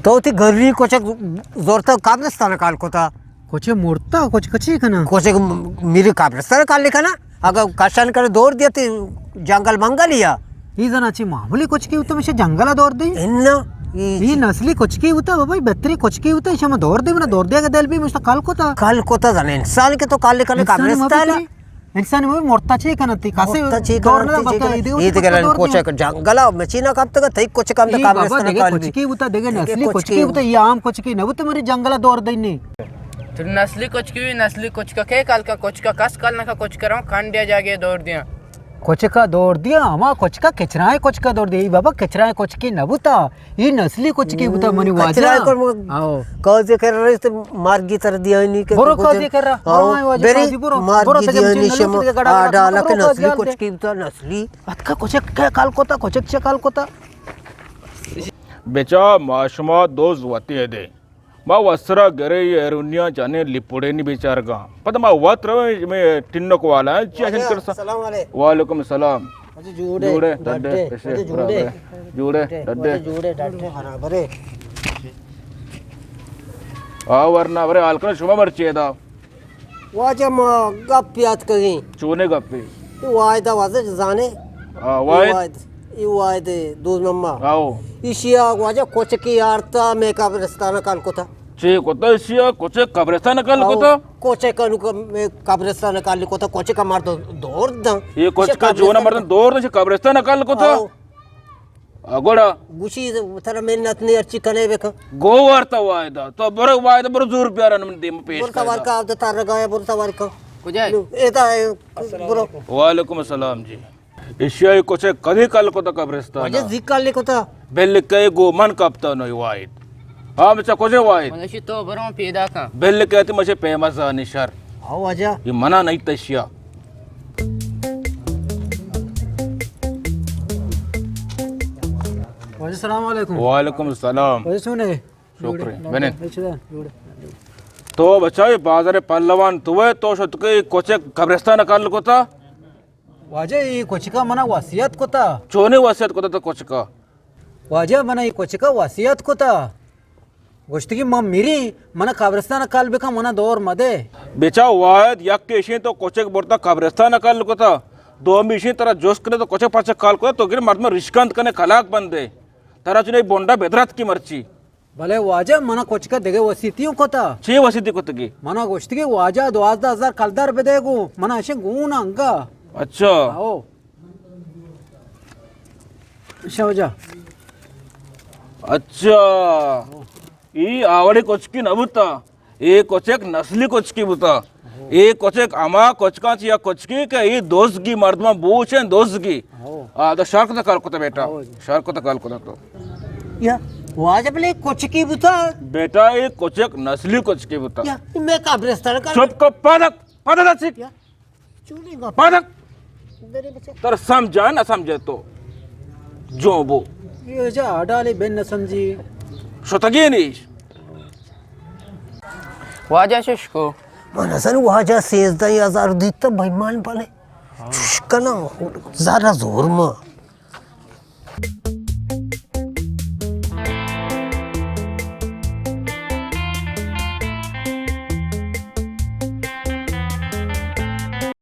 तो ती घरी कोचक जोरता काब्रस्तान काल कोता कोचे मोडता कोच कची कना कोचक मेरी काब्रस्तान काल लिखा ना अगर कशान करे दौड़ दिया ती जंगल मंगलिया ही जनाची मामूली कोचकी होता म्हणजे जंगला दौर दे इन्ना ही नसली कोचकी होता बाबा बेहतरी कोचकी होता इशा में दौर दे ना दौर दिया के दिल भी मुझे काल कोता जाने इंसान के तो काल लिखा काब्रस्तान इंसान में मोडताची कना ती कासे दौड़ना बक्का ये ते गेला कोचक जंगला मचीना कापता का तई कोचक काम काब्रस्तान काल कोचकी होता देगे नसली कोचकी होता ये आम कोचकी नवत मरी जंगला दौर देनी तो नस्ली कुछ का के काल का कुछ का कस काल ना का कुछ कराऊं खांडिया जाके दौड़ दिया कोचका दौड़ दिया हमा कोचका किचराए कोचका दौड़ दिया बाबा किचराए कोचकी नबुता ये नस्ली कोचकी बुता मनी वाजा आओ कौजे कर रहे थे मार्गी तर दिया नहीं के बोरो कौजे कर रहा आओ बेरी मार्गी दिया नहीं शम डाला के नस्ली कोचकी बुता नस्ली अतका कोचक के काल कोता कोचक चे काल कोता बेचा माशमा दोज वाती है दे मा वस्त्रा गरे एरुनिया जाने लिपुड़े नहीं बेचार का पता मा वस्त्र में टिन्नो को वाला है चीज़ कर सा सलाम वालेकुम वालेकुम सलाम जुड़े डड्डे पैसे जुड़े डड्डे बराबरे आ वरना बरे आलकन शुमा मर्ची है दा वाजा म गप याद करी चूने गप्पे वायदा वाजा जाने वायद ये वायदे दूध मम्मा आओ इशिया वाजा कोचकी आरता में काब्रस्तान काल कोता चे कोता इसिया कोचे कब्रिस्तान कल कोता कोचे का नुका में काब्रस्तान काल कोता कोचे का मार दो दौड़ दा ये कोच का जोना मर्दन दौर ने कब्रिस्तान कल कोता अगोड़ा गुशी थरा मेहनत नहीं अच्छी कने बेका गोवारता वायदा तो वायदा बरो जोर प्यारा नमन दे पेश बोलता वार का अब तार गया बोलता वार का कुजाय एता बुरो वालेकुम सलाम जी एशिया कोचे कधी कल कोता कब्रिस्तान वाजा जिकाल कोता बेल के गो मन कापता नो वायद हाँ बच्चा कोचे वायद मनशी तो बरो पेदा का बेल कहते मुझे पेमजा निशर आओ वाजा ये मना नहीं तशिया अस्सलाम वालेकुम वालेकुम सलाम वैसे सुने शुक्र बने तो बच्चा ये बाजार पल्लवान तुवे तो शतके कोचे कब्रिस्तान कल कोता वाजे ये कोचिका मना वसियत कोता चोने वसियत कोता तो कोचका वाजे मना ये कोचिका वसियत कोता गोष्ट की मिरी मना कब्रिस्तान काल बेका मना दौर मदे बेचा वायद यक के इशे तो कोचे बोलता कब्रिस्तान कल कोता दो मिशी तरह जोश करे तो कोचे पाचे काल कोता तो गिर मर्द में रिश्कांत कने खलाक बंदे तरह चुने बोंडा बेदरात की मर्ची भले वाजे मना कोचिका देगे वसियतियों कोता छे वसियती कोतगी मना गोष्ट की वाजा 12,000 कलदार बेदेगु मना अशे गुण अंगा अच्छा आओ शौजा अच्छा ई आवडे कोचकी नबुता ए कोचेक नस्ली कोचकी बुता ए कोचेक आमा कोचकाची या कोचकी के ई दोस्तगी मर्दमा बूछे दोस्तगी आ तो शर्क तो काल कोता बेटा शर्क तो काल कोता तो या वाजा पहले कोचकी बुता बेटा ए कोचेक नस्ली कोचकी बुता या मैं काब्रस्तान काल चुप को पादक पादक सिक चूनी का पादक मेरे बच्चे तर समझा ना समझे तो जो वो ये जा अडाली बेन न समझी शतगी नहीं वाजा शुष्को मनसन वाजा 13,000 दिता भाई मान पाले शुष्कना जरा जोर में